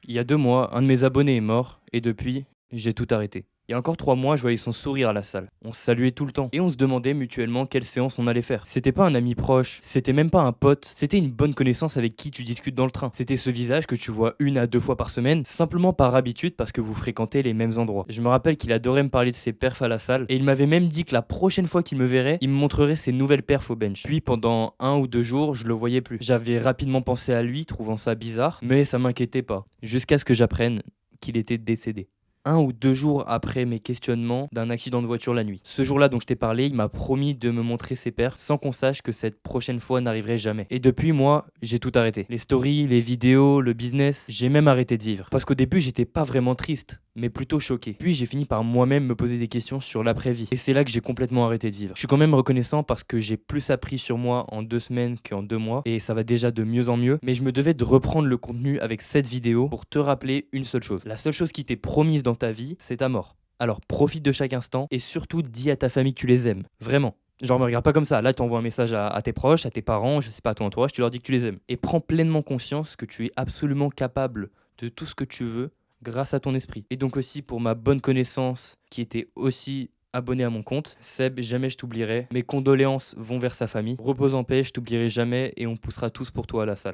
Il y a 2 mois, un de mes abonnés est mort et depuis, j'ai tout arrêté. Il y a encore 3 mois, je voyais son sourire à la salle. On se saluait tout le temps et on se demandait mutuellement quelle séance on allait faire. C'était pas un ami proche, c'était même pas un pote, c'était une bonne connaissance avec qui tu discutes dans le train. C'était ce visage que tu vois 1 à 2 fois par semaine, simplement par habitude parce que vous fréquentez les mêmes endroits. Je me rappelle qu'il adorait me parler de ses perfs à la salle et il m'avait même dit que la prochaine fois qu'il me verrait, il me montrerait ses nouvelles perfs au bench. Puis pendant 1 ou 2 jours, je le voyais plus. J'avais rapidement pensé à lui, trouvant ça bizarre, mais ça m'inquiétait pas, jusqu'à ce que j'apprenne qu'il était décédé. 1 ou 2 jours après mes questionnements d'un accident de voiture la nuit. Ce jour-là dont je t'ai parlé, il m'a promis de me montrer ses perfs sans qu'on sache que cette prochaine fois n'arriverait jamais. Et depuis, moi, j'ai tout arrêté. Les stories, les vidéos, le business, j'ai même arrêté de vivre. Parce qu'au début, j'étais pas vraiment triste, mais plutôt choqué. Puis j'ai fini par moi-même me poser des questions sur l'après-vie. Et c'est là que j'ai complètement arrêté de vivre. Je suis quand même reconnaissant parce que j'ai plus appris sur moi en 2 semaines qu'en 2 mois. Et ça va déjà de mieux en mieux. Mais je me devais de reprendre le contenu avec cette vidéo pour te rappeler une seule chose. La seule chose qui t'est promise dans ta vie, c'est ta mort. Alors profite de chaque instant et surtout dis à ta famille que tu les aimes. Vraiment. Genre me regarde pas comme ça. Là, tu envoies un message à tes proches, à tes parents, je sais pas, à ton entourage, tu leur dis que tu les aimes. Et prends pleinement conscience que tu es absolument capable de tout ce que tu veux grâce à ton esprit. Et donc aussi pour ma bonne connaissance qui était aussi abonné à mon compte, Seb, jamais je t'oublierai. Mes condoléances vont vers sa famille. Repose en paix, je t'oublierai jamais et on poussera tous pour toi à la salle.